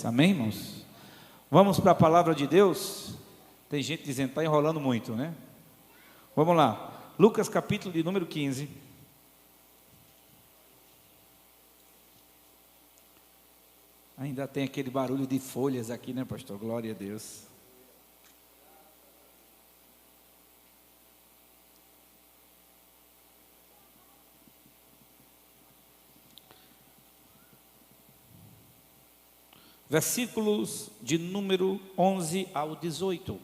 Amém, irmãos? Vamos para a palavra de Deus. Tem gente dizendo, está enrolando muito, né? Vamos lá. Lucas capítulo de número 15. Ainda tem aquele barulho de folhas aqui, né, pastor? Glória a Deus. Versículos de número 11 ao 18.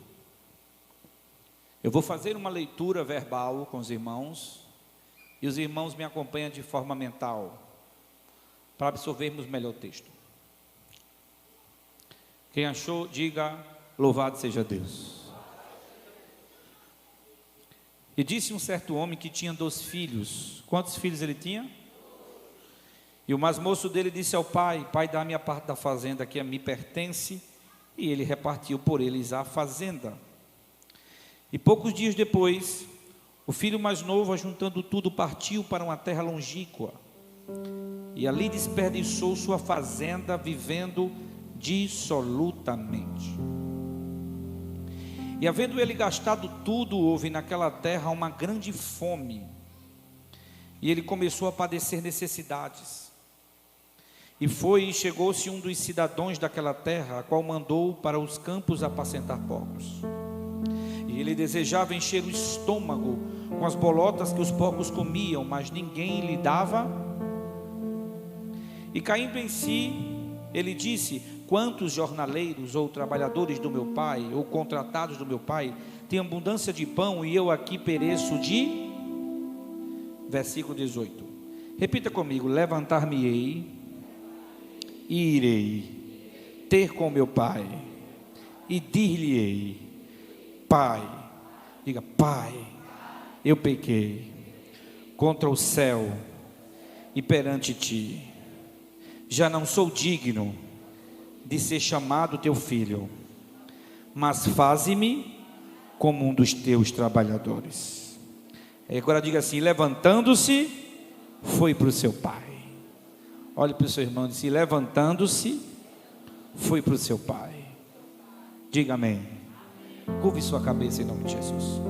Eu vou fazer uma leitura verbal com os irmãos, e os irmãos me acompanham de forma mental, para absorvermos melhor o texto. Quem achou, diga, louvado seja Deus. E disse um certo homem que tinha 2 filhos. Quantos filhos ele tinha? E o mais moço dele disse ao pai: Pai, dá-me a parte da fazenda que a mim pertence. E ele repartiu por eles a fazenda. E poucos dias depois, o filho mais novo, ajuntando tudo, partiu para uma terra longínqua. E ali desperdiçou sua fazenda, vivendo dissolutamente. E havendo ele gastado tudo, houve naquela terra uma grande fome. E ele começou a padecer necessidades. E foi e chegou-se um dos cidadãos daquela terra, a qual mandou para os campos apacentar porcos. E ele desejava encher o estômago com as bolotas que os porcos comiam, mas ninguém lhe dava. E caindo em si, ele disse: Quantos jornaleiros ou trabalhadores do meu pai, ou contratados do meu pai, têm abundância de pão, e eu aqui pereço de... Versículo 18. Repita comigo: levantar-me-ei e irei ter com meu pai, e dir-lhe-ei: Pai, diga, Pai, eu pequei contra o céu e perante ti, já não sou digno de ser chamado teu filho, mas faze-me como um dos teus trabalhadores. E agora diga assim: levantando-se, foi para o seu pai. Olhe para o seu irmão e diz: levantando-se, foi para o seu pai. Diga amém. Curve sua cabeça em nome de Jesus.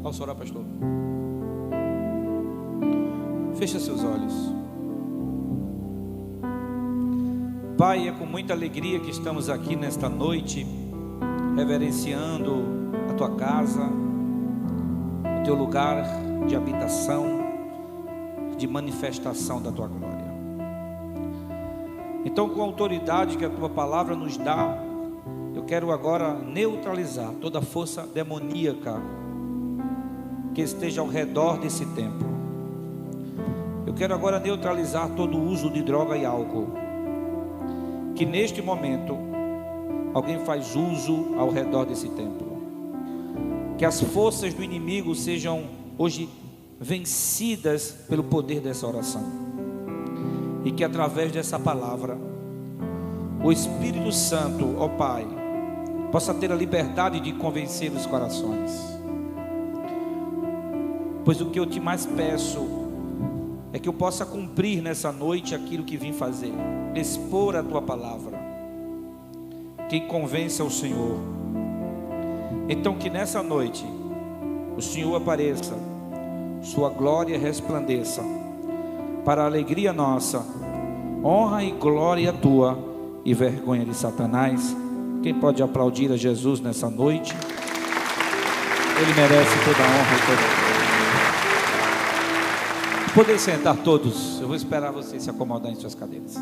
Posso orar, pastor? Fecha seus olhos. Pai, é com muita alegria que estamos aqui nesta noite, reverenciando a tua casa, o teu lugar de habitação, de manifestação da tua glória. Então, com a autoridade que a tua palavra nos dá, eu quero agora neutralizar toda força demoníaca que esteja ao redor desse templo. Eu quero agora neutralizar todo o uso de droga e álcool, que neste momento alguém faz uso ao redor desse templo. Que as forças do inimigo sejam hoje vencidas pelo poder dessa oração, e que através dessa palavra o Espírito Santo, ó Pai, possa ter a liberdade de convencer os corações. Pois o que eu te mais peço é que eu possa cumprir nessa noite aquilo que vim fazer, expor a tua palavra, que convença o Senhor. Então que nessa noite o Senhor apareça, sua glória resplandeça, para a alegria nossa, honra e glória tua e vergonha de Satanás. Quem pode aplaudir a Jesus nessa noite? Ele merece toda a honra e toda a glória. Podem sentar todos. Eu vou esperar vocês se acomodarem em suas cadeiras.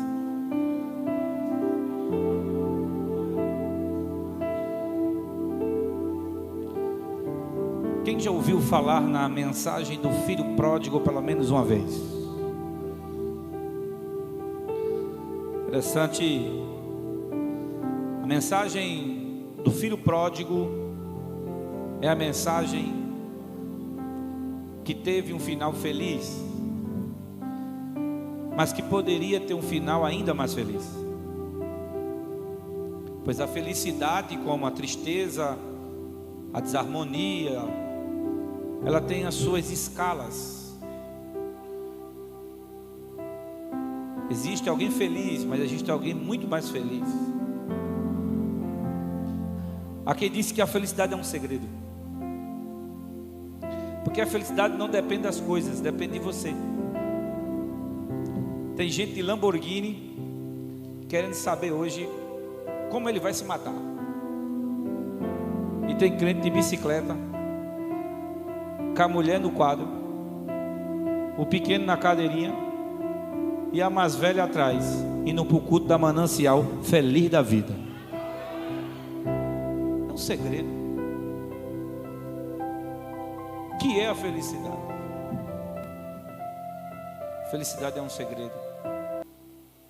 Quem já ouviu falar na mensagem do filho pródigo pelo menos uma vez? Interessante. A mensagem do filho pródigo é a mensagem que teve um final feliz, mas que poderia ter um final ainda mais feliz. Pois a felicidade, como a tristeza, a desarmonia, ela tem as suas escalas. Existe alguém feliz, mas existe alguém muito mais feliz. Há quem disse que a felicidade é um segredo, porque a felicidade não depende das coisas, depende de você. Tem gente de Lamborghini querendo saber hoje como ele vai se matar, e tem crente de bicicleta, com a mulher no quadro, o pequeno na cadeirinha e a mais velha atrás, indo para o culto da Manancial, feliz da vida. É um segredo. O que é a felicidade? Felicidade é um segredo.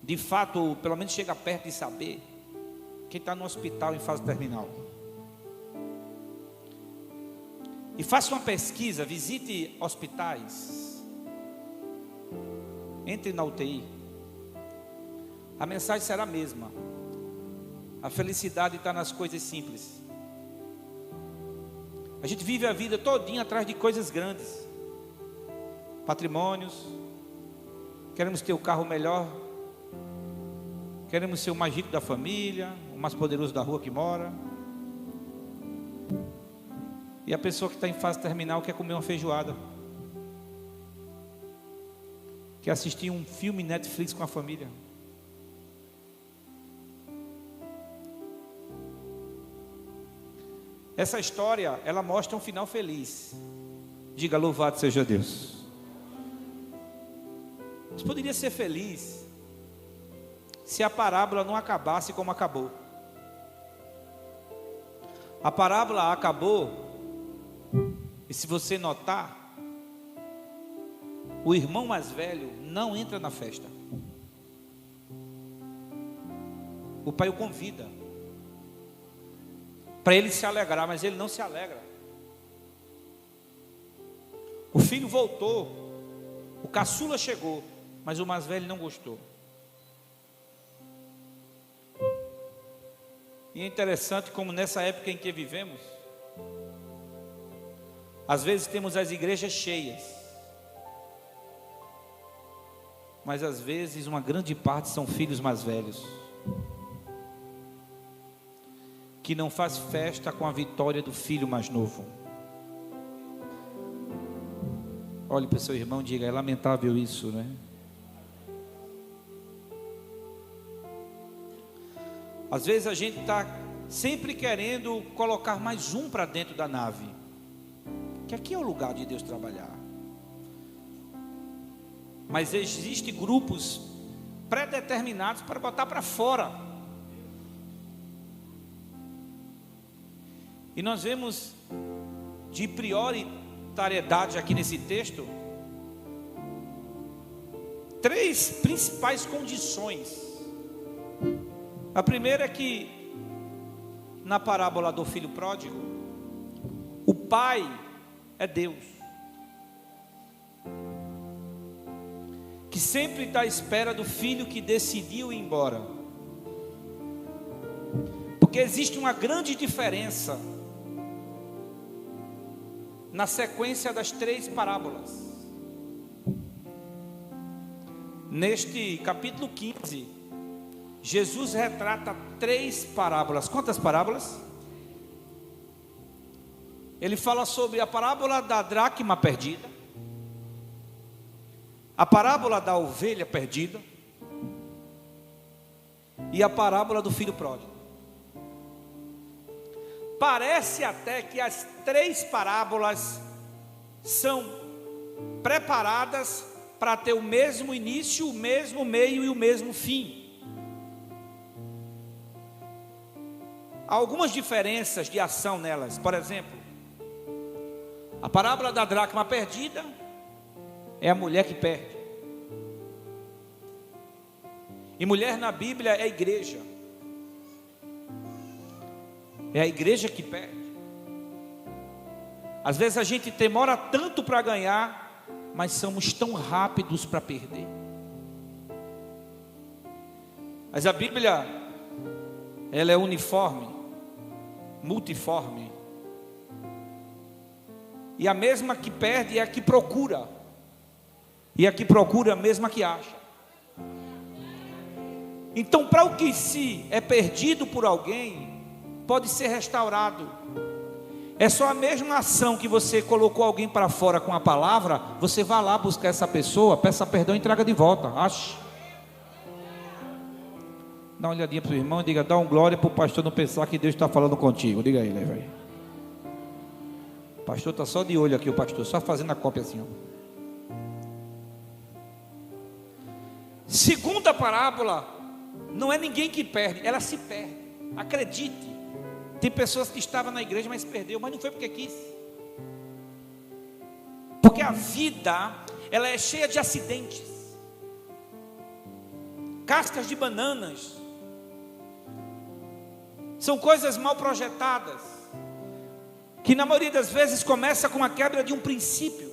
De fato, pelo menos chega perto de saber quem está no hospital em fase terminal. E faça uma pesquisa, visite hospitais, entre na UTI. A mensagem será a mesma. A felicidade está nas coisas simples. A gente vive a vida todinha atrás de coisas grandes, patrimônios. Queremos ter o carro melhor, queremos ser o mais rico da família, o mais poderoso da rua que mora. E a pessoa que está em fase terminal quer comer uma feijoada, quer assistir um filme Netflix com a família. Essa história, ela mostra um final feliz. Diga: louvado seja Deus. Você poderia ser feliz se a parábola não acabasse como acabou. A parábola acabou, e se você notar, o irmão mais velho não entra na festa. O pai o convida para ele se alegrar, mas ele não se alegra. O filho voltou, o caçula chegou, mas o mais velho não gostou. E é interessante como nessa época em que vivemos, às vezes temos as igrejas cheias, mas às vezes uma grande parte são filhos mais velhos, que não faz festa com a vitória do filho mais novo. Olhe para o seu irmão e diga: é lamentável isso, né? Às vezes a gente está sempre querendo colocar mais um para dentro da nave, que aqui é o lugar de Deus trabalhar. Mas existem grupos pré-determinados para botar para fora. E nós vemos de prioritariedade aqui nesse texto três principais condições. A primeira é que na parábola do filho pródigo, o pai é Deus, que sempre está à espera do filho que decidiu ir embora. Porque existe uma grande diferença na sequência das três parábolas. Neste capítulo 15, Jesus retrata três parábolas. Quantas parábolas? Ele fala sobre a parábola da dracma perdida, a parábola da ovelha perdida e a parábola do filho pródigo. Parece até que as três parábolas são preparadas para ter o mesmo início, o mesmo meio e o mesmo fim. Há algumas diferenças de ação nelas. Por exemplo, a parábola da dracma perdida é a mulher que perde. E mulher na Bíblia é a igreja. É a igreja que perde. Às vezes a gente demora tanto para ganhar, mas somos tão rápidos para perder. Mas a Bíblia, ela é uniforme, multiforme. E a mesma que perde é a que procura. E a que procura é a mesma que acha. Então, para o que se é perdido por alguém, pode ser restaurado. É só a mesma ação que você colocou alguém para fora com a palavra, você vai lá buscar essa pessoa, peça perdão e traga de volta. Ache. Dá uma olhadinha para o irmão e diga: dá um glória para o pastor não pensar que Deus está falando contigo. Diga aí, velho. O pastor está só de olho aqui, o pastor, só fazendo a cópia assim, ó. Segunda parábola, não é ninguém que perde, ela se perde. Acredite, tem pessoas que estavam na igreja, mas perdeu, mas não foi porque quis. Porque a vida, ela é cheia de acidentes. Cascas de bananas são coisas mal projetadas, que na maioria das vezes começa com a quebra de um princípio,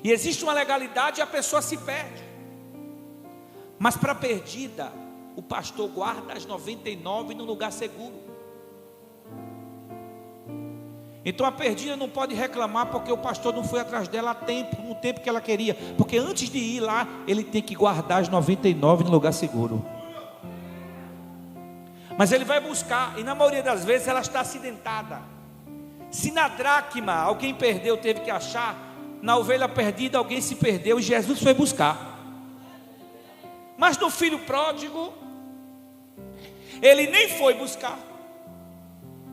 e existe uma legalidade e a pessoa se perde. Mas para a perdida, o pastor guarda as 99 no lugar seguro. Então a perdida não pode reclamar porque o pastor não foi atrás dela a tempo, no tempo que ela queria, porque antes de ir lá, ele tem que guardar as 99 no lugar seguro. Mas ele vai buscar, e na maioria das vezes ela está acidentada. Se na dracma alguém perdeu, teve que achar, na ovelha perdida alguém se perdeu e Jesus foi buscar. Mas no filho pródigo, ele nem foi buscar,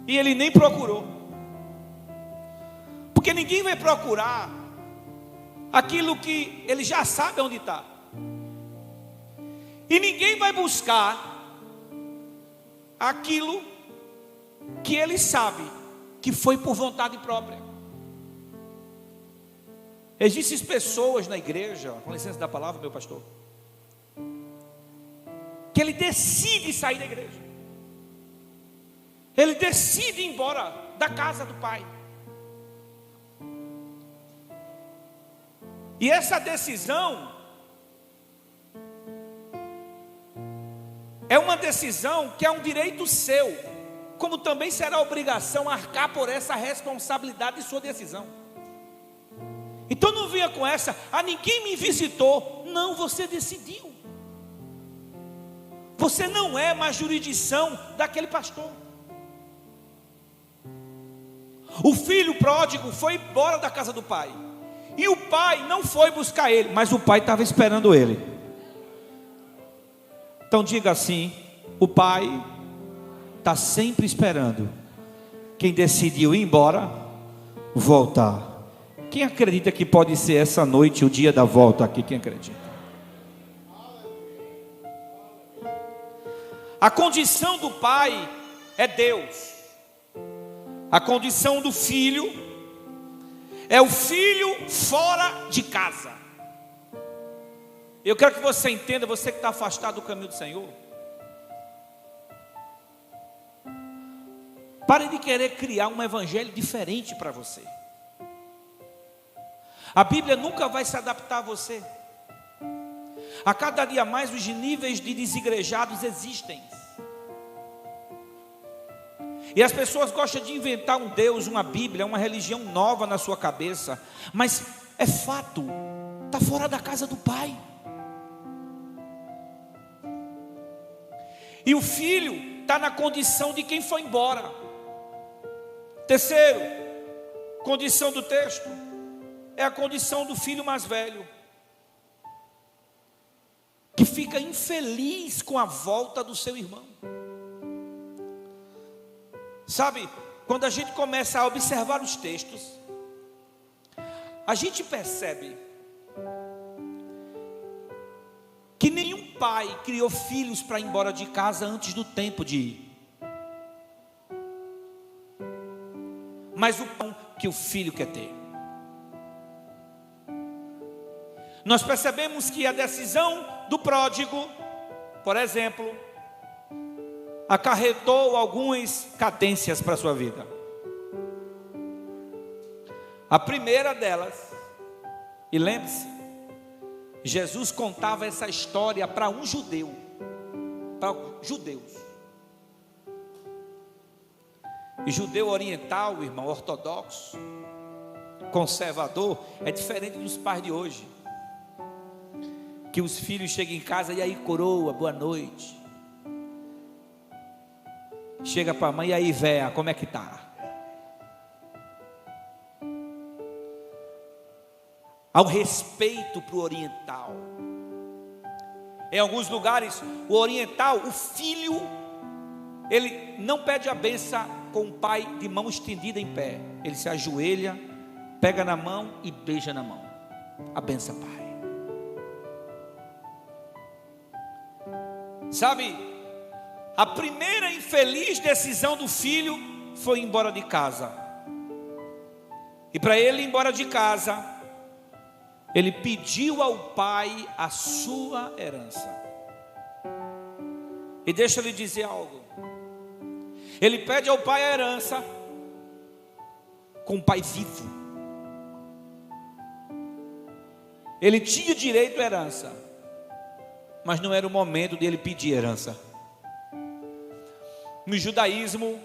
e ele nem procurou, porque ninguém vai procurar aquilo que ele já sabe onde está, e ninguém vai buscar aquilo que ele sabe que foi por vontade própria. Existem pessoas na igreja, com licença da palavra, meu pastor, que ele decide sair da igreja, ele decide ir embora da casa do pai, e essa decisão é uma decisão que é um direito seu, como também será obrigação arcar por essa responsabilidade de sua decisão. Então não venha com essa: ninguém me visitou. Não, você decidiu. Você não é mais jurisdição daquele pastor. O filho pródigo foi embora da casa do pai, e o pai não foi buscar ele, mas o pai estava esperando ele. Então diga assim: o pai está sempre esperando quem decidiu ir embora voltar. Quem acredita que pode ser essa noite o dia da volta aqui? Quem acredita? A condição do pai é Deus. A condição do filho é o filho fora de casa. Eu quero que você entenda, você que está afastado do caminho do Senhor, pare de querer criar um evangelho diferente para você. A Bíblia nunca vai se adaptar a você. A cada dia mais os níveis de desigrejados existem. E as pessoas gostam de inventar um Deus, uma Bíblia, uma religião nova na sua cabeça. Mas é fato, está fora da casa do pai. E o filho está na condição de quem foi embora. Terceiro, condição do texto, é a condição do filho mais velho, que fica infeliz com a volta do seu irmão. Sabe, quando a gente começa a observar os textos, a gente percebe que nenhum pai criou filhos para ir embora de casa antes do tempo de ir. Mas o pão que o filho quer ter. Nós percebemos que a decisão do pródigo, por exemplo, acarretou algumas cadências para a sua vida. A primeira delas, e lembre-se, Jesus contava essa história para um judeu, para judeus. E judeu oriental, irmão, ortodoxo, conservador, é diferente dos pais de hoje, que os filhos chegam em casa e aí coroa, boa noite. Chega para a mãe, e aí, véia, como é que tá? Ao respeito para o oriental. Em alguns lugares, o oriental, o filho, ele não pede a benção com o pai de mão estendida em pé. Ele se ajoelha, pega na mão e beija na mão. A benção, pai. Sabe, a primeira infeliz decisão do filho foi ir embora de casa. E para ele ir embora de casa, ele pediu ao pai a sua herança. E deixa eu lhe dizer algo. Ele pede ao pai a herança com o pai vivo. Ele tinha direito à herança, mas não era o momento de ele pedir herança. No judaísmo,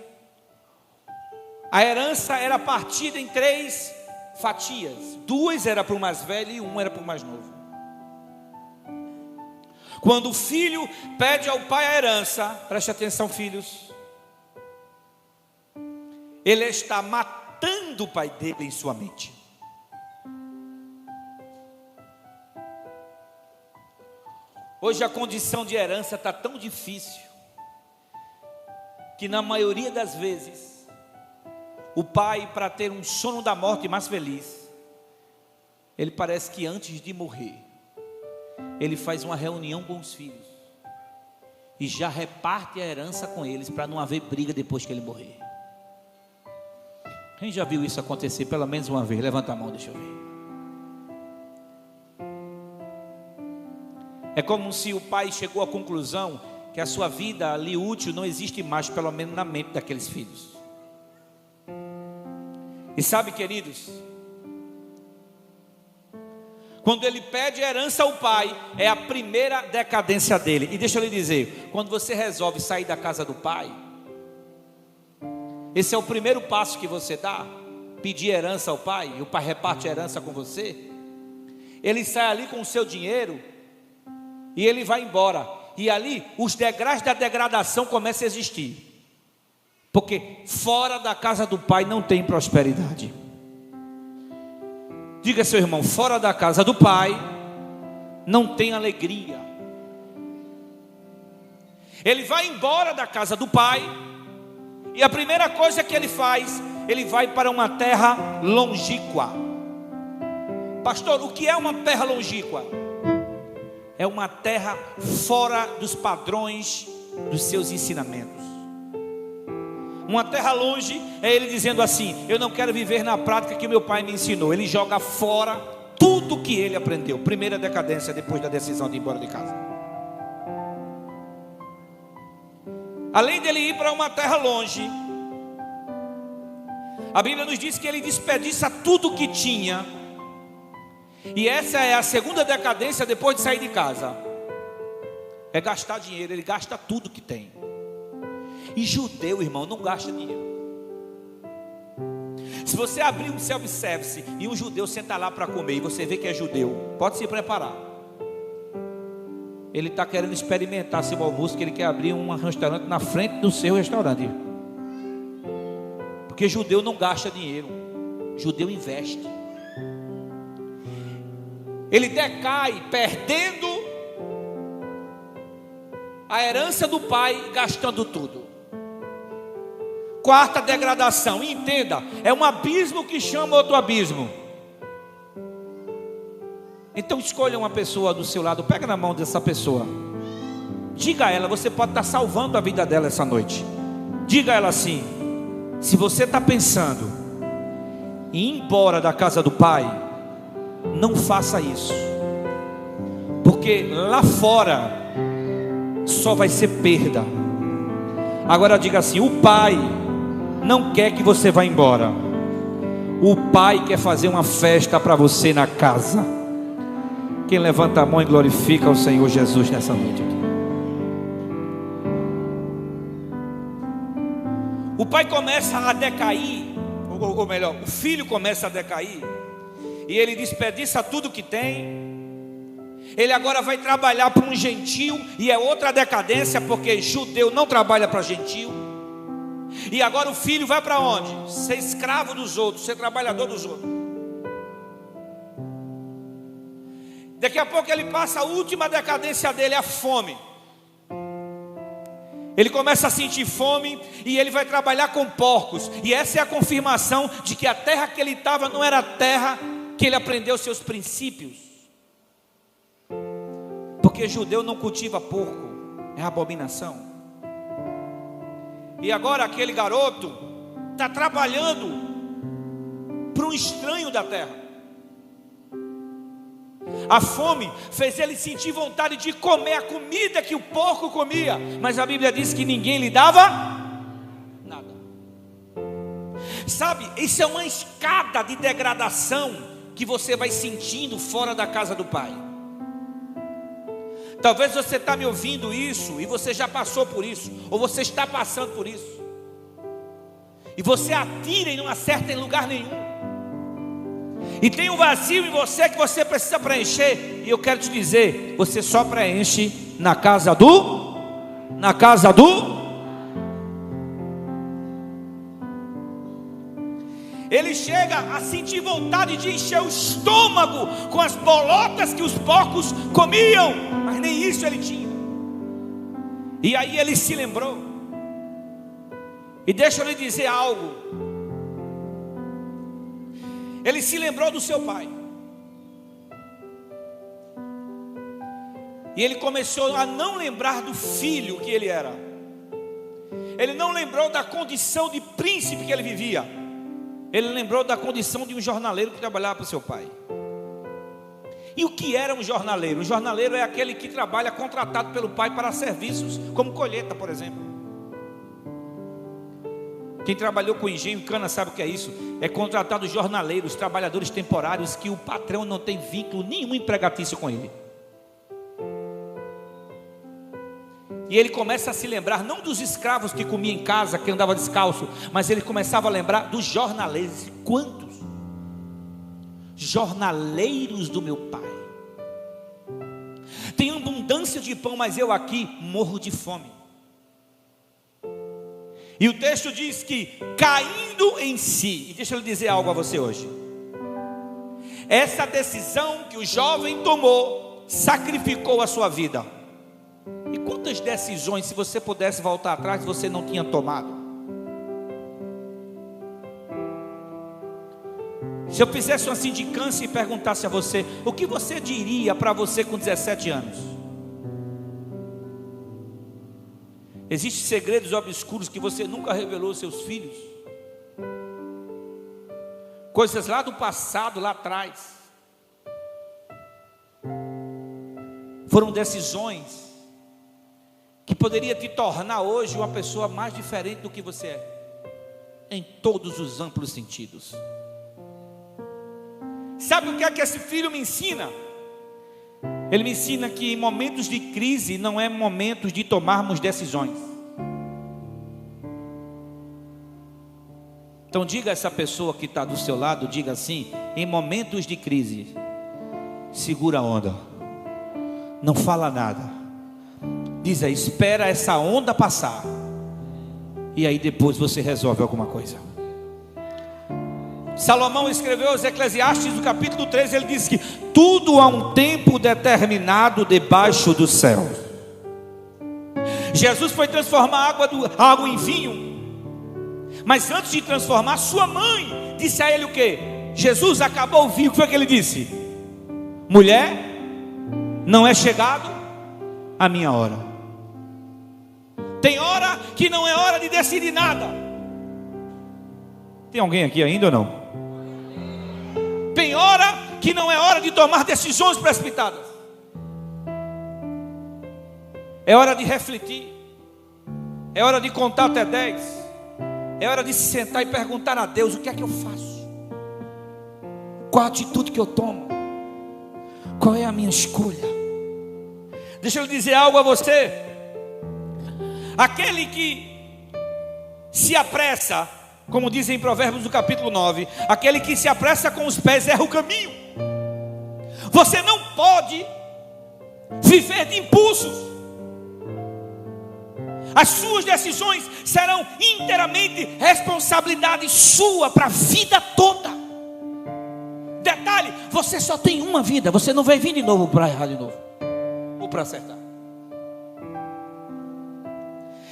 a herança era partida em 3 fatias. 2 era para o mais velho e 1 era para o mais novo. Quando o filho pede ao pai a herança, preste atenção, filhos, ele está matando o pai dele em sua mente. Hoje a condição de herança está tão difícil, que na maioria das vezes, o pai, para ter um sono da morte mais feliz, ele parece que antes de morrer, ele faz uma reunião com os filhos, e já reparte a herança com eles, para não haver briga depois que ele morrer. Quem já viu isso acontecer pelo menos uma vez? Levanta a mão, deixa eu ver. É como se o pai chegou à conclusão que a sua vida ali útil não existe mais, pelo menos na mente daqueles filhos. E sabe, queridos, quando ele pede herança ao pai, é a primeira decadência dele. E deixa eu lhe dizer, quando você resolve sair da casa do pai, esse é o primeiro passo que você dá, pedir herança ao pai, e o pai reparte a herança com você. Ele sai ali com o seu dinheiro, e ele vai embora, e ali os degraus da degradação começam a existir, porque fora da casa do pai não tem prosperidade. Diga, seu irmão, fora da casa do pai não tem alegria. Ele vai embora da casa do pai, e a primeira coisa que ele faz, ele vai para uma terra longínqua. Pastor, o que é uma terra longínqua? É uma terra fora dos padrões dos seus ensinamentos. Uma terra longe é ele dizendo assim: eu não quero viver na prática que meu pai me ensinou. Ele joga fora tudo que ele aprendeu. Primeira decadência depois da decisão de ir embora de casa. Além dele ir para uma terra longe, a Bíblia nos diz que ele desperdiça tudo que tinha. E essa é a segunda decadência depois de sair de casa. É gastar dinheiro, ele gasta tudo que tem. E judeu, irmão, não gasta dinheiro. Se você abrir um self-service e um judeu sentar lá para comer, e você vê que é judeu, pode se preparar. Ele está querendo experimentar seu almoço, que ele quer abrir um restaurante na frente do seu restaurante. Porque judeu não gasta dinheiro, judeu investe. Ele decai perdendo a herança do pai, gastando tudo. Quarta degradação, e entenda, é um abismo que chama outro abismo. Então escolha uma pessoa do seu lado, pega na mão dessa pessoa, diga a ela, você pode estar salvando a vida dela essa noite. Diga a ela assim: se você está pensando em ir embora da casa do pai, não faça isso, porque lá fora só vai ser perda. Agora diga assim: o pai não quer que você vá embora, o pai quer fazer uma festa para você na casa. Quem levanta a mão e glorifica o Senhor Jesus nessa noite aqui? O pai começa a decair, ou melhor, o filho começa a decair, e ele desperdiça tudo que tem. Ele agora vai trabalhar para um gentio, e é outra decadência, porque judeu não trabalha para gentio. E agora o filho vai para onde? Ser escravo dos outros, ser trabalhador dos outros. Daqui a pouco ele passa a última decadência dele, a fome. Ele começa a sentir fome e ele vai trabalhar com porcos. E essa é a confirmação de que a terra que ele estava não era a terra que ele aprendeu seus princípios. Porque judeu não cultiva porco, é abominação. E agora aquele garoto está trabalhando para um estranho da terra. A fome fez ele sentir vontade de comer a comida que o porco comia, mas a Bíblia diz que ninguém lhe dava nada. Sabe, isso é uma escada de degradação que você vai sentindo fora da casa do Pai. Talvez você está me ouvindo isso e você já passou por isso, ou você está passando por isso, e você atira e não acerta em lugar nenhum. E tem um vazio em você que você precisa preencher. E eu quero te dizer, você só preenche na casa do Ele chega a sentir vontade de encher o estômago com as bolotas que os porcos comiam, mas nem isso ele tinha. E aí ele se lembrou. E deixa eu lhe dizer algo. Ele se lembrou do seu pai. E ele começou a não lembrar do filho que ele era. Ele não lembrou da condição de príncipe que ele vivia. Ele lembrou da condição de um jornaleiro que trabalhava para o seu pai. E o que era um jornaleiro? Um jornaleiro é aquele que trabalha contratado pelo pai para serviços, como colheita, por exemplo. Quem trabalhou com engenho e cana sabe o que é isso. É contratado jornaleiros, trabalhadores temporários, que o patrão não tem vínculo nenhum empregatício com ele. E ele começa a se lembrar, não dos escravos que comiam em casa, que andava descalço, mas ele começava a lembrar dos jornaleiros. Quantos jornaleiros do meu pai? Tem abundância de pão, mas eu aqui morro de fome. E o texto diz que caindo em si, e deixa eu dizer algo a você hoje. Essa decisão que o jovem tomou sacrificou a sua vida. E quantas decisões, se você pudesse voltar atrás, você não tinha tomado? Se eu fizesse uma sindicância e perguntasse a você, o que você diria para você com 17 anos? Existem segredos obscuros que você nunca revelou aos seus filhos? Coisas lá do passado, lá atrás. Foram decisões que poderia te tornar hoje uma pessoa mais diferente do que você é, em todos os amplos sentidos. Sabe o que é que esse filho me ensina? Ele me ensina que em momentos de crise não é momentos de tomarmos decisões. Então diga a essa pessoa que está do seu lado, diga assim: em momentos de crise, segura a onda, não fala nada, diz aí, espera essa onda passar, e aí depois você resolve alguma coisa. Salomão escreveu aos Eclesiastes, no capítulo 13, ele diz que tudo há um tempo determinado debaixo do céu. Jesus foi transformar água em vinho, mas antes de transformar, sua mãe disse a ele o quê? Jesus, acabou o vinho. O que foi que ele disse? Mulher, não é chegado a minha hora. Tem hora que não é hora de decidir nada. Tem alguém aqui ainda ou não? Tem hora que não é hora de tomar decisões precipitadas. É hora de refletir. É hora de contar até 10. É hora de se sentar e perguntar a Deus: o que é que eu faço? Qual a atitude que eu tomo? Qual é a minha escolha? Deixa eu dizer algo a você. Aquele que se apressa, como dizem em Provérbios do capítulo 9, aquele que se apressa com os pés erra o caminho. Você não pode viver de impulsos. As suas decisões serão inteiramente responsabilidade sua para a vida toda. Detalhe, você só tem uma vida, você não vai vir de novo para errar de novo, ou para acertar.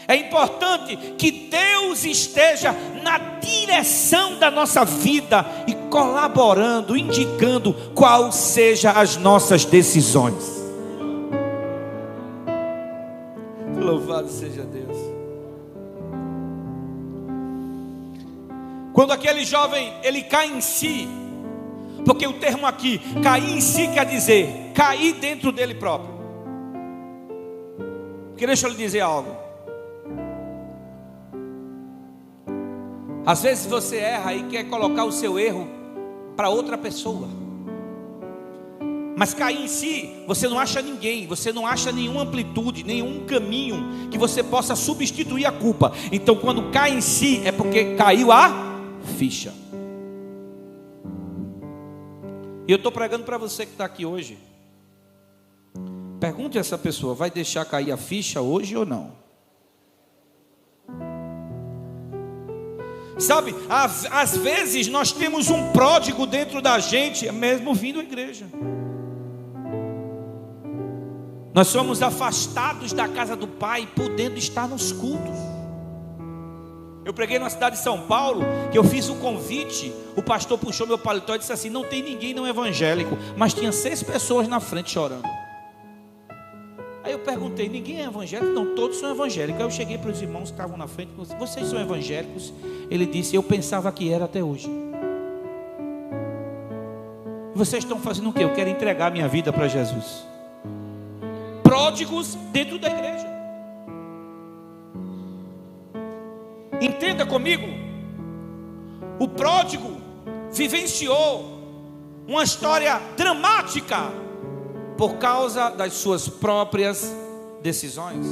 É importante que Deus esteja na direção da nossa vida e colaborando, indicando qual seja as nossas decisões. Louvado seja Deus. Quando aquele jovem, ele cai em si, porque o termo aqui, cair em si, quer dizer, cair dentro dele próprio. Porque deixa eu lhe dizer algo. Às vezes você erra e quer colocar o seu erro para outra pessoa. Mas cair em si, você não acha ninguém, você não acha nenhuma amplitude, nenhum caminho que você possa substituir a culpa. Então quando cai em si, é porque caiu a ficha. E eu estou pregando para você que está aqui hoje. Pergunte a essa pessoa, vai deixar cair a ficha hoje ou não? Sabe, às vezes nós temos um pródigo dentro da gente, mesmo vindo à igreja. Nós somos afastados da casa do Pai, podendo estar nos cultos. Eu preguei na cidade de São Paulo, que eu fiz um convite, o pastor puxou meu paletó e disse assim, não tem ninguém não evangélico, mas tinha 6 pessoas na frente chorando. Aí eu perguntei, ninguém é evangélico? Não, todos são evangélicos. Aí eu cheguei para os irmãos que estavam na frente, vocês são evangélicos? Ele disse, eu pensava que era até hoje. Vocês estão fazendo o quê? Eu quero entregar minha vida para Jesus. Pródigos dentro da igreja. Entenda comigo, o pródigo vivenciou uma história dramática por causa das suas próprias decisões.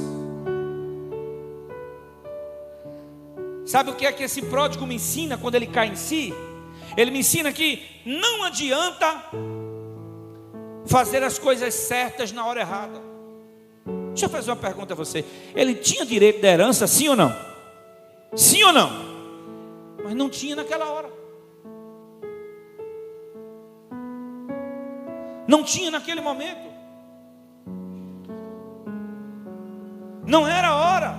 Sabe o que é que esse pródigo me ensina quando ele cai em si? Ele me ensina que não adianta fazer as coisas certas na hora errada. Deixa eu fazer uma pergunta a você. Ele tinha direito da herança, sim ou não? Sim ou não? Mas não tinha naquela hora. Não tinha naquele momento. Não era a hora.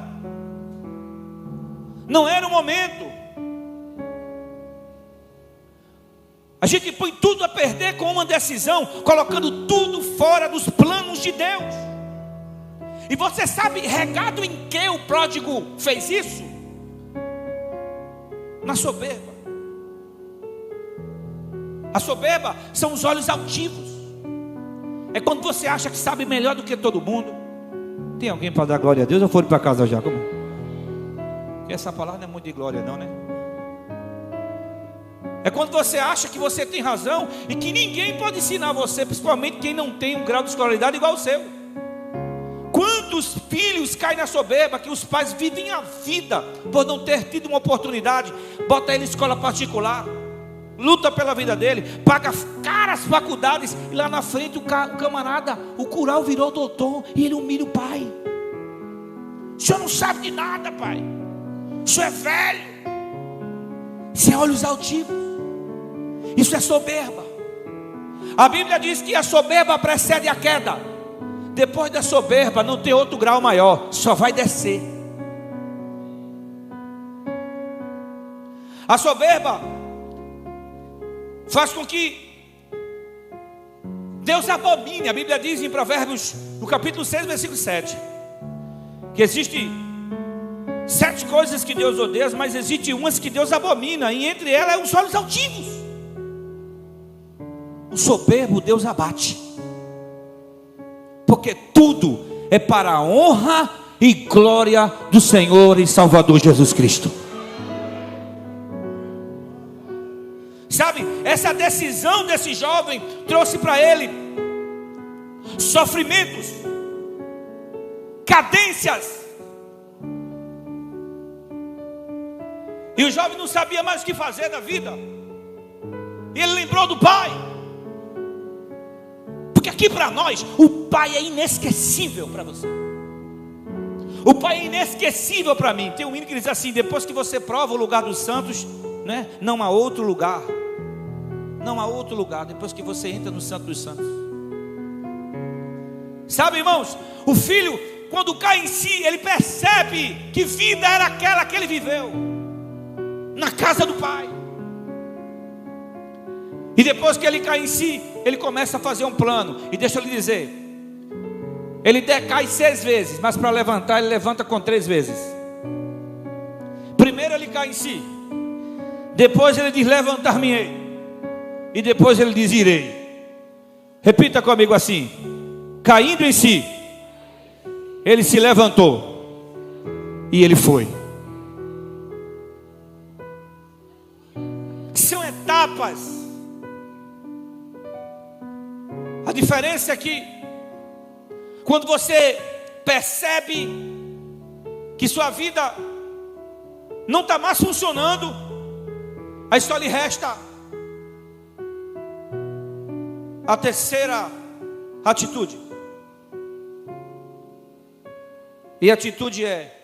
Não era o momento. A gente põe tudo a perder com uma decisão, colocando tudo fora dos planos de Deus. E você sabe regado em que o pródigo fez isso? Na soberba. A soberba são os olhos altivos. É quando você acha que sabe melhor do que todo mundo. Tem alguém para dar glória a Deus ou foram para casa já? Como? Porque essa palavra não é muito de glória não, né? É quando você acha que você tem razão e que ninguém pode ensinar você, principalmente quem não tem um grau de escolaridade igual ao seu. Quantos filhos caem na soberba que os pais vivem a vida por não ter tido uma oportunidade, bota ele em escola particular, luta pela vida dele, paga caras faculdades e lá na frente o camarada, o curau virou doutor e ele humilha o pai. O senhor não sabe de nada, pai. O senhor é velho. Isso é olhos altivos. Isso é soberba. A Bíblia diz que a soberba precede a queda. Depois da soberba não tem outro grau maior, só vai descer. A soberba faz com que Deus abomine. A Bíblia diz em Provérbios, no capítulo 6, versículo 7, que existe 7 coisas que Deus odeia, mas existe umas que Deus abomina, e entre elas é os olhos altivos. O soberbo Deus abate, porque tudo é para a honra e glória do Senhor e Salvador Jesus Cristo. Sabe, essa decisão desse jovem trouxe para ele sofrimentos, cadências. E o jovem não sabia mais o que fazer da vida. E ele lembrou do pai. Porque aqui para nós, o pai é inesquecível para você. O Pai é inesquecível para mim. Tem um hino que diz assim: depois que você prova o lugar dos santos, né, não há outro lugar. Não há outro lugar depois que você entra no Santo dos Santos. Sabe, irmãos, o filho, quando cai em si, ele percebe que vida era aquela que ele viveu na casa do Pai. E depois que ele cai em si, ele começa a fazer um plano. E deixa eu lhe dizer, ele decai 6 vezes, mas para levantar, ele levanta com 3 vezes. Primeiro ele cai em si, depois ele diz: levantar-me-ei. E depois ele diz: irei. Repita comigo assim: caindo em si, ele se levantou e ele foi. São etapas. A diferença é que quando você percebe que sua vida não está mais funcionando, aí só lhe resta a terceira atitude. E a atitude é: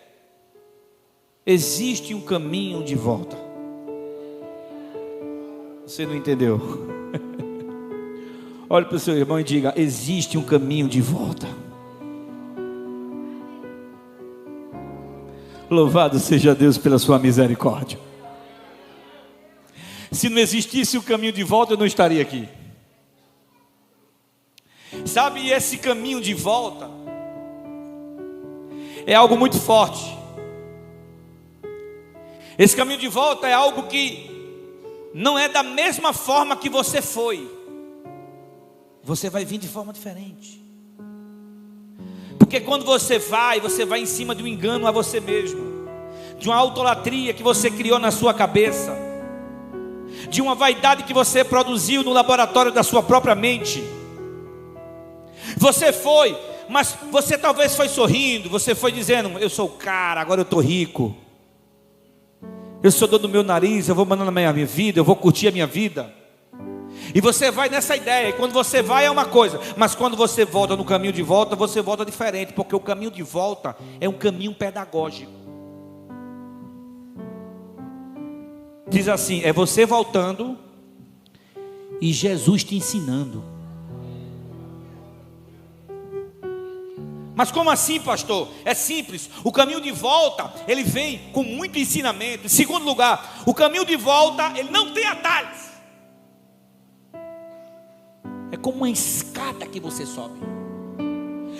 existe um caminho de volta. Você não entendeu? Olhe para o seu irmão e diga: existe um caminho de volta. Louvado seja Deus pela sua misericórdia. Se não existisse o caminho de volta, eu não estaria aqui. Sabe, esse caminho de volta é algo muito forte. Esse caminho de volta é algo que não é da mesma forma que você foi. Você vai vir de forma diferente. Porque quando você vai em cima de um engano a você mesmo, de uma autolatria que você criou na sua cabeça, de uma vaidade que você produziu no laboratório da sua própria mente. Você foi, mas você talvez foi sorrindo, você foi dizendo: eu sou o cara, agora eu estou rico, eu sou dono do meu nariz, eu vou mandando a minha vida, eu vou curtir a minha vida. E você vai nessa ideia, e quando você vai é uma coisa, mas quando você volta no caminho de volta, você volta diferente, porque o caminho de volta é um caminho pedagógico. Diz assim: é você voltando e Jesus te ensinando. Mas como assim, pastor? É simples. O caminho de volta, ele vem com muito ensinamento. Em segundo lugar, o caminho de volta, ele não tem atalhos. É como uma escada que você sobe.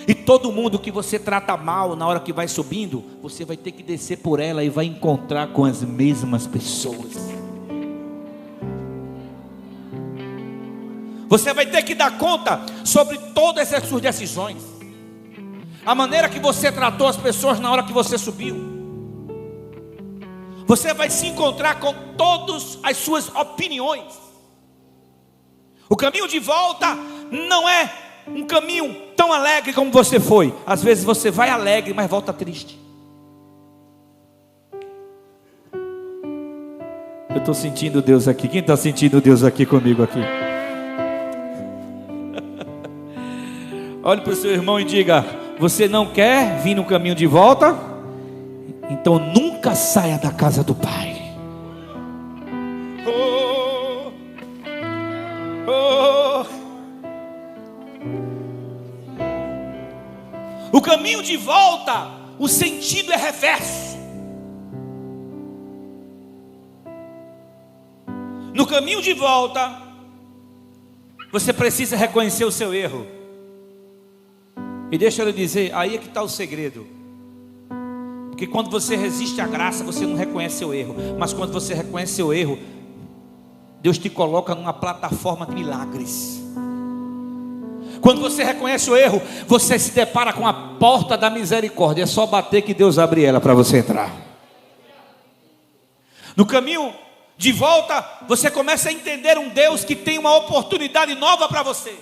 E todo mundo que você trata mal na hora que vai subindo, você vai ter que descer por ela e vai encontrar com as mesmas pessoas. Você vai ter que dar conta sobre todas as suas decisões. A maneira que você tratou as pessoas na hora que você subiu. Você vai se encontrar com todas as suas opiniões. O caminho de volta não é um caminho tão alegre como você foi. Às vezes você vai alegre, mas volta triste. Eu estou sentindo Deus aqui. Quem está sentindo Deus aqui comigo aqui? Olhe para o seu irmão e diga: você não quer vir no caminho de volta? Então nunca saia da casa do Pai. O caminho de volta, o sentido é reverso. No caminho de volta, você precisa reconhecer o seu erro. E deixa eu lhe dizer, aí é que está o segredo. Porque quando você resiste à graça, você não reconhece seu erro. Mas quando você reconhece seu erro, Deus te coloca numa plataforma de milagres. Quando você reconhece o erro, você se depara com a porta da misericórdia. É só bater que Deus abre ela para você entrar. No caminho de volta, você começa a entender um Deus que tem uma oportunidade nova para você.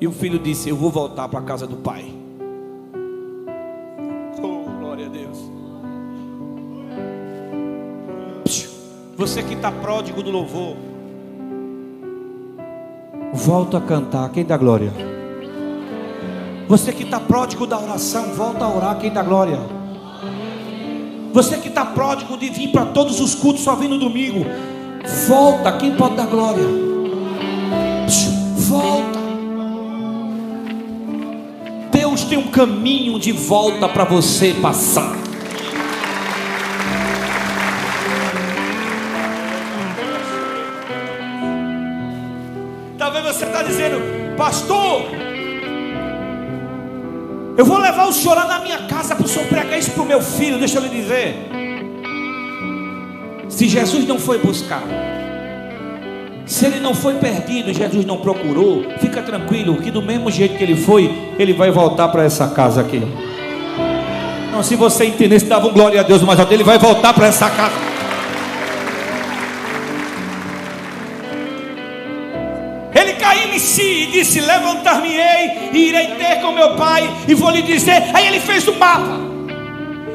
E o filho disse: eu vou voltar para a casa do pai. Oh, glória a Deus. Você que está pródigo do louvor, volta a cantar. Quem dá glória? Você que está pródigo da oração, volta a orar, quem dá glória. Você que está pródigo de vir para todos os cultos só vir no domingo, volta, quem pode dar glória? Volta. Deus tem um caminho de volta para você passar. Talvez você está dizendo: pastor, eu vou levar o senhor lá na minha casa para o senhor pregar isso para o meu filho. Deixa eu lhe dizer, se Jesus não foi buscar, se ele não foi perdido, Jesus não procurou, fica tranquilo que do mesmo jeito que ele foi, ele vai voltar para essa casa aqui. Não, se você entender, se dava um glória a Deus mais alto, ele vai voltar para essa casa. Ele caiu em si e disse: levantar-me-ei e irei ter com meu pai e vou lhe dizer. Aí ele fez o mapa,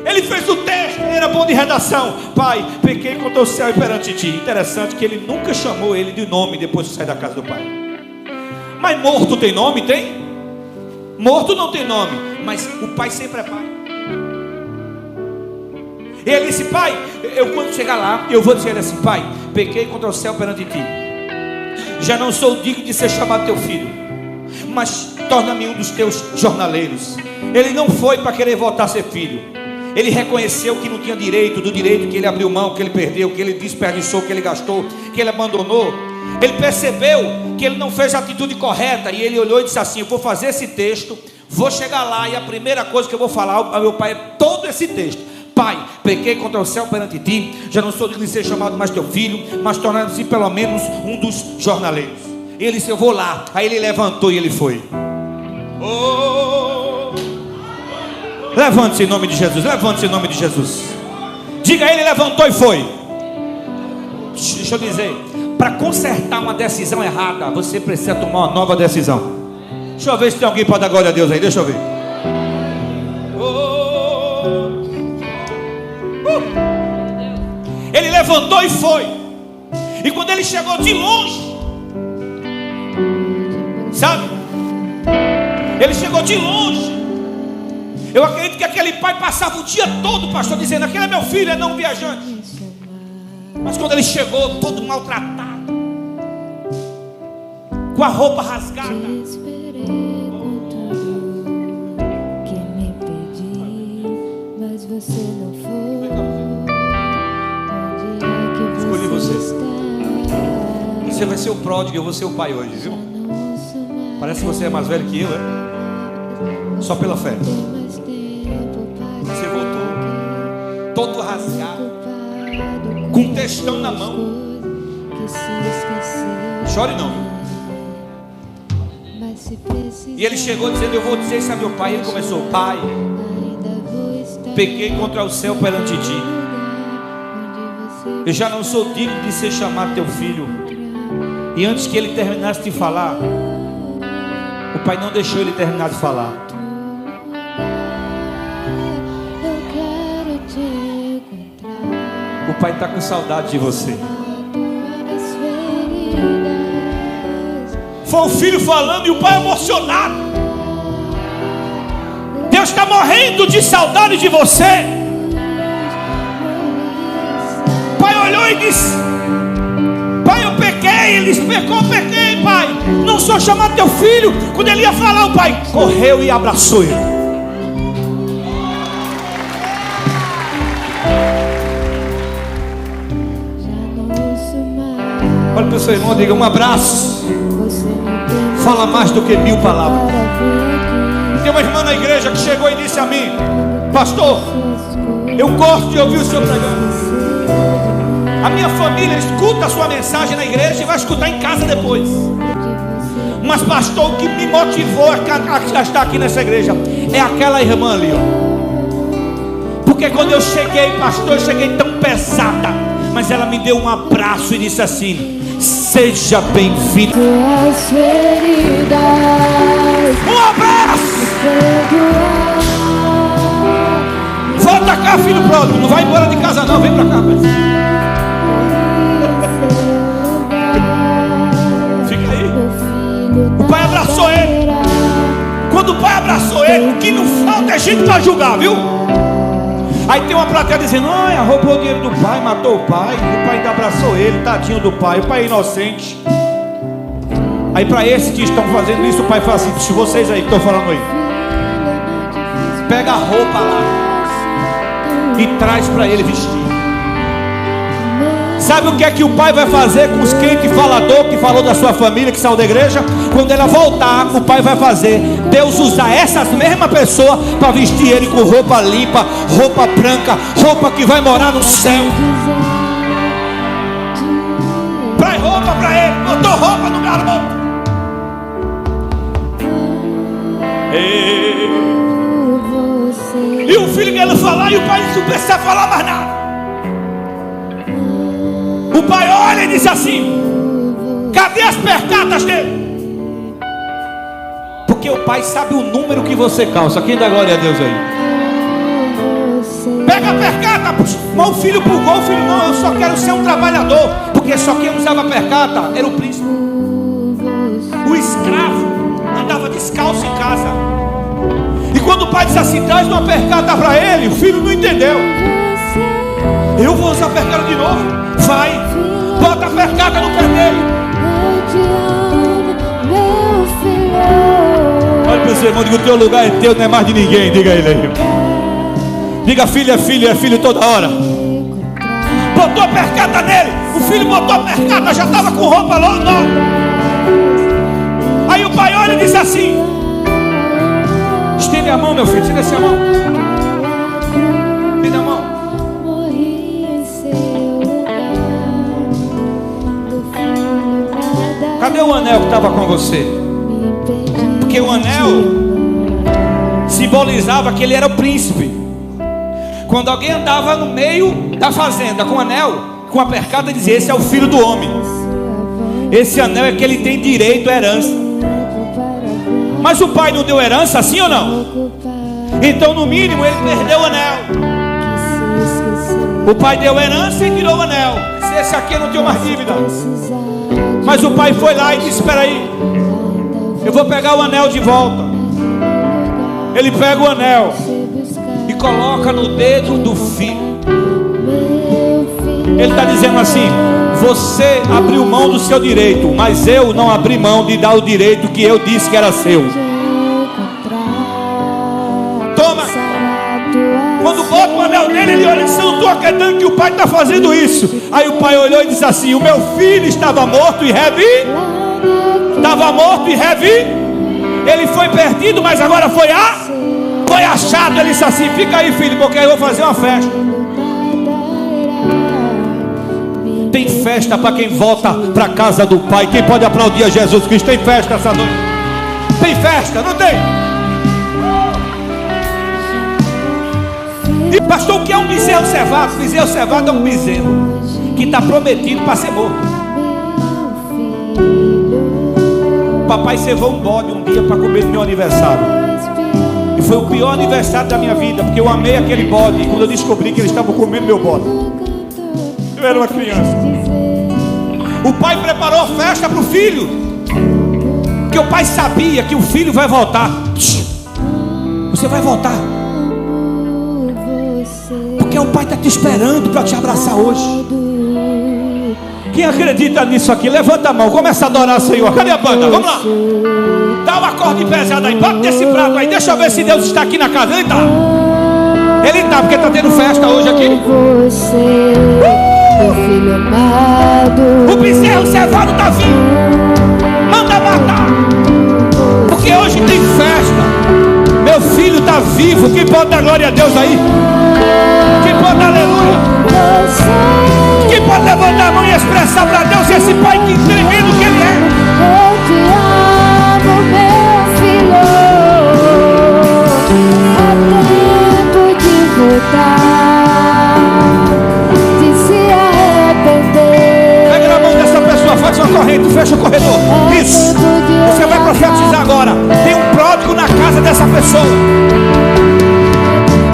ele fez o texto, ele era bom de redação. Pai, pequei contra o céu e perante ti. Interessante que ele nunca chamou ele de nome depois de sair da casa do pai. Mas morto tem nome? Tem? Morto não tem nome, mas o pai sempre é pai. E ele disse: pai, eu quando chegar lá, eu vou dizer assim: pai, pequei contra o céu perante ti, já não sou digno de ser chamado teu filho, mas torna-me um dos teus jornaleiros. Ele não foi para querer voltar a ser filho. Ele reconheceu que não tinha direito, do direito que ele abriu mão, que ele perdeu, que ele desperdiçou, que ele gastou, que ele abandonou. Ele percebeu que ele não fez a atitude correta, e ele olhou e disse assim: eu vou fazer esse texto, vou chegar lá, e a primeira coisa que eu vou falar ao meu pai é todo esse texto. Pai, pequei contra o céu perante ti, já não sou digno de ser chamado mais teu filho, mas tornando-se pelo menos um dos jornaleiros. Ele disse: eu vou lá. Aí ele levantou e ele foi. Oh! Levante-se em nome de Jesus, levante-se em nome de Jesus. Diga: ele levantou e foi. Deixa eu dizer, para consertar uma decisão errada, você precisa tomar uma nova decisão. Deixa eu ver se tem alguém para dar glória a Deus aí, deixa eu ver. Ele levantou e foi. E quando ele chegou de longe, sabe, ele chegou de longe. Eu acredito que aquele pai passava o dia todo, pastor, dizendo: aquele é meu filho, é não um viajante. Mas quando ele chegou, todo maltratado, com a roupa rasgada, escolhi você. Você vai ser o pródigo, eu vou ser o pai hoje, viu? Parece que você é mais velho que eu, é? Só pela fé. Você voltou todo rasgado, com um textão na mão. Chore não. E ele chegou dizendo: eu vou dizer isso a meu pai. E ele começou: pai, pequei contra o céu perante ti, eu já não sou digno de ser chamado teu filho. E antes que ele terminasse de falar, o pai não deixou ele terminar de falar. O pai está com saudade de você. Foi o filho falando e o pai emocionado. Deus está morrendo de saudade de você. O pai olhou e disse: pai, eu pequei. Ele disse: pecou, pequei, pai, não sou chamado teu filho. Quando ele ia falar, o pai correu e abraçou ele. Olha para o seu irmão, diga: um abraço fala mais do que 1000 palavras. Tem uma irmã na igreja que chegou e disse a mim: pastor, eu gosto de ouvir o senhor pregando. A minha família escuta a sua mensagem na igreja e vai escutar em casa depois. Mas pastor, o que me motivou a estar aqui nessa igreja é aquela irmã ali, ó. Porque quando eu cheguei, pastor, eu cheguei tão pesada, mas ela me deu um abraço e disse assim: seja bem-vindo. Um abraço. Volta cá, filho pródigo. Não vai embora de casa não, vem pra cá, pai. Fica aí. O pai abraçou ele. Quando o pai abraçou ele, o que não falta é gente para julgar, viu? Aí tem uma plateia dizendo: ai, roubou o dinheiro do pai, matou o pai ainda abraçou ele, tadinho do pai, o pai é inocente. Aí para esses que estão fazendo isso, o pai fala assim: se vocês aí que estão falando aí, pega a roupa lá e traz para ele vestir. Sabe o que é que o pai vai fazer com os crentes falador que falou da sua família, que saiu da igreja? Quando ela voltar, o pai vai fazer Deus usar essas mesmas pessoas para vestir ele com roupa limpa, roupa branca, roupa que vai morar no céu. Traz roupa para ele, botou roupa no garoto. E o filho quer falar e o pai não precisa falar mais nada. O pai olha e diz assim: cadê as percatas dele? Porque o pai sabe o número que você calça. Quem dá glória a Deus aí? Pega a percata. Mas o filho pulgou. O filho: não, eu só quero ser um trabalhador. Porque só quem usava percata era o príncipe. O escravo andava descalço em casa. E quando o pai diz assim: traz uma percata para ele, o filho não entendeu. Eu vou usar a percata de novo? Vai, bota a percata no pé dele. Olha para o seu irmão, diga: o teu lugar é teu, não é mais de ninguém. Diga a ele aí. Diga: filho é filho toda hora. Botou a percata nele. O filho botou a percata, já estava com roupa longa. Aí o pai olha e diz assim: estende a mão, meu filho, estende a mão. Estende a mão. Cadê o anel que estava com você? Porque o anel simbolizava que ele era o príncipe. Quando alguém andava no meio da fazenda com o anel, com a percata, dizia: esse é o filho do homem. Esse anel é que ele tem direito à herança. Mas o pai não deu herança, sim ou não? Então no mínimo ele perdeu o anel. O pai deu herança e tirou o anel. Se esse aqui eu não tenho mais dívida. Mas o pai foi lá e disse: espera aí, eu vou pegar o anel de volta. Ele pega o anel e coloca no dedo do filho. Ele está dizendo assim: você abriu mão do seu direito, mas eu não abri mão de dar o direito que eu disse que era seu. Toma. Quando bota o anel nele, ele olha e diz: eu não estou acreditando que o pai está fazendo isso. Aí o pai olhou e disse assim: o meu filho estava morto e revi. Estava morto e revi. Ele foi perdido, mas agora foi achado. Ele disse assim: fica aí, filho, porque eu vou fazer uma festa. Tem festa para quem volta para a casa do pai. Quem pode aplaudir a Jesus Cristo? Tem festa essa noite. Tem festa, não tem? E pastor, o que é um bezerro cevado? Bezerro cevado é um bezerro que está prometido para ser morto. Papai cevou um bode um dia para comer no meu aniversário. E foi o pior aniversário da minha vida, porque eu amei aquele bode. E quando eu descobri que eles estavam comendo meu bode, eu era uma criança. O pai preparou a festa para o filho, porque o pai sabia que o filho vai voltar. Você vai voltar, porque o pai está te esperando para te abraçar hoje. Quem acredita nisso aqui, levanta a mão, começa a adorar o Senhor. Cadê a banda? Vamos lá. Dá um acorde pesado aí, bota desse prato aí. Deixa eu ver se Deus está aqui na casa. Ele está. Ele está, porque está tendo festa hoje aqui. Meu filho amado, o bezerro cevado está vindo. Manda matar, porque hoje tem festa. Meu filho está vivo. Quem pode dar glória a Deus aí? Quem pode dar aleluia? Quem pode levantar a mão e expressar para Deus esse pai que tremendo que ele é? Eu te amo, meu filho. É tempo de voltar, de se arrepender. Pega na mão dessa pessoa, faz uma corrente, fecha o corredor. Isso. Você vai profetizar agora. Tem um pródigo na casa dessa pessoa.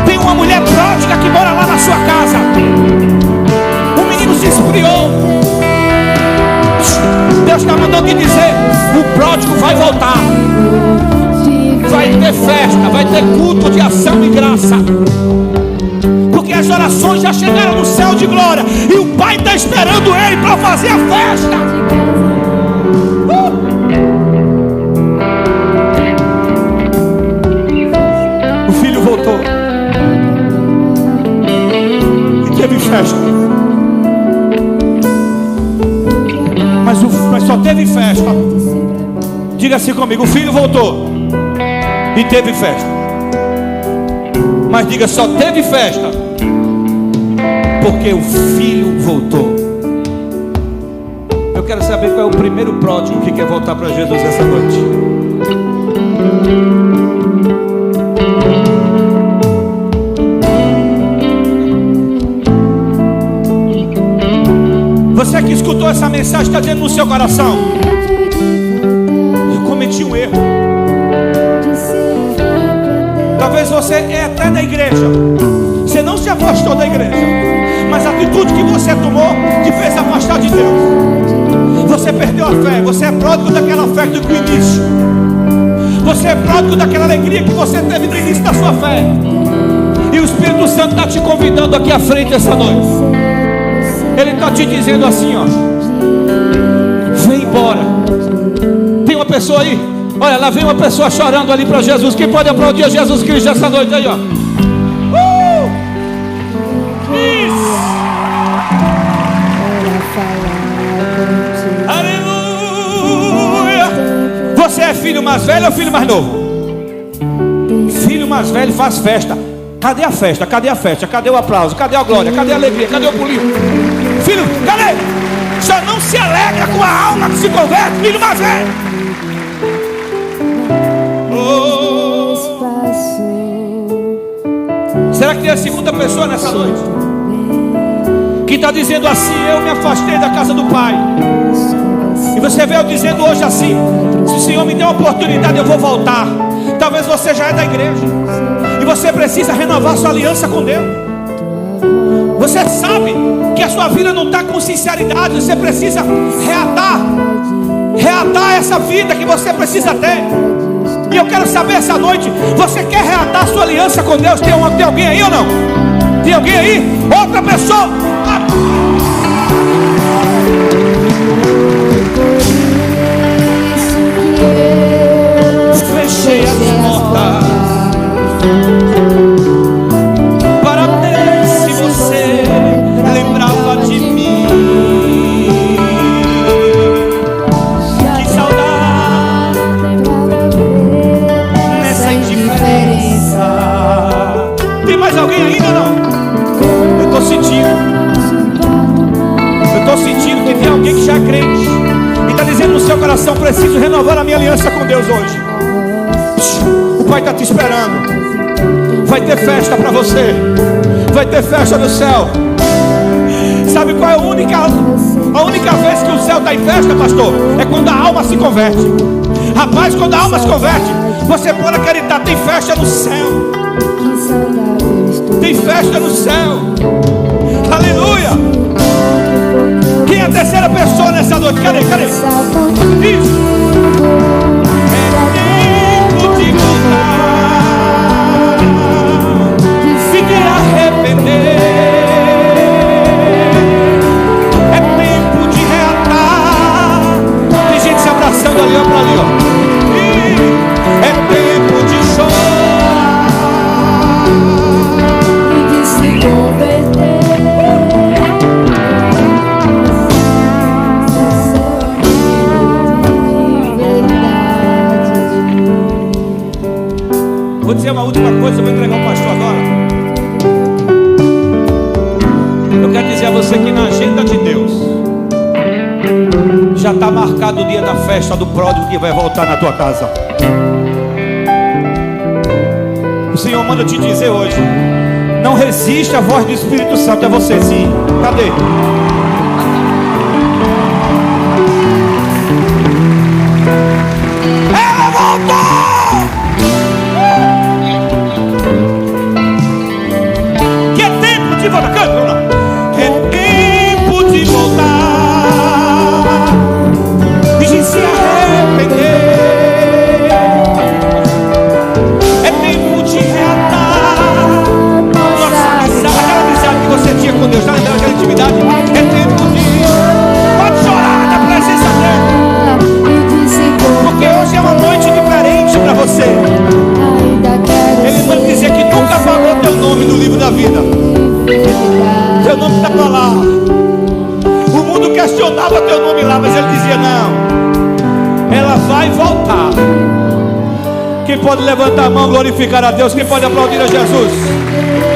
Tem uma mulher pródiga que mora lá na sua casa. Se esfriou. Deus está mandando te dizer: o pródigo vai voltar. Vai ter Porque as orações já chegaram no céu de glória e o Pai está esperando ele para fazer a festa. O filho voltou e teve festa. Mas só teve festa. Diga assim comigo: o filho voltou e teve festa. Mas diga: só teve festa porque o filho voltou. Eu quero saber qual é o primeiro pródigo que quer voltar para Jesus essa noite. Você que escutou essa mensagem está dizendo no seu coração: eu cometi um erro. Talvez você é até da igreja, você não se afastou da igreja, mas a atitude que você tomou te fez afastar de Deus. Você perdeu a fé. Você é pródigo daquela fé do início. Você é pródigo daquela alegria que você teve no início da sua fé. E o Espírito Santo está te convidando aqui à frente essa noite. Ele está te dizendo assim, ó: vem embora. Tem uma pessoa aí, olha, lá vem uma pessoa chorando ali para Jesus. Quem pode aplaudir a Jesus Cristo essa noite aí, ó? Isso. Aleluia. Você é filho mais velho ou filho mais novo? Filho mais velho faz festa. Cadê a festa? Cadê a festa? Cadê o aplauso? Cadê a glória? Cadê a alegria? Cadê o pulinho? Filho, cadê? Só não se alegra com a alma que se converte, filho mais velho. Oh. Será que tem a segunda pessoa nessa noite que está dizendo assim: eu me afastei da casa do Pai? E você veio dizendo hoje assim: se o Senhor me der uma oportunidade, eu vou voltar. Talvez você já é da igreja e você precisa renovar sua aliança com Deus. Você sabe que a sua vida não está com sinceridade. Você precisa reatar essa vida que você precisa ter. E eu quero saber essa noite: você quer reatar sua aliança com Deus? Tem alguém aí ou não? Tem alguém aí? Outra pessoa? Fechei as portas para ver se você lembrava de mim. Que saudade nessa indiferença. Tem mais alguém ainda ou não? Eu estou sentindo que tem alguém que já é crente e está dizendo no seu coração: preciso renovar a minha aliança com Deus hoje. O Pai está te esperando. Vai ter festa para você. Vai ter festa no céu. Sabe qual é a única vez que o céu está em festa, pastor? É quando a alma se converte. Rapaz, quando a alma se converte, você pode acreditar, tem festa no céu. Tem festa no céu. Aleluia. Quem é a terceira pessoa nessa noite? Cadê? Isso. Arrepender, é tempo de reatar. Tem gente se abraçando ali, ó, pra ali, ó. É tempo de chorar e de se converter. Vou dizer uma última coisa, eu vou entregar o pastor agora. Eu quero dizer a você que na agenda de Deus já está marcado o dia da festa do pródigo que vai voltar na tua casa. O Senhor manda te dizer hoje: não resiste à voz do Espírito Santo. É você sim. Cadê? Ela voltou! Que é tempo de voltar. Canta, não. questionava teu nome lá, mas ele dizia: não, ela vai voltar. Quem pode levantar a mão, glorificar a Deus? Quem pode aplaudir a Jesus?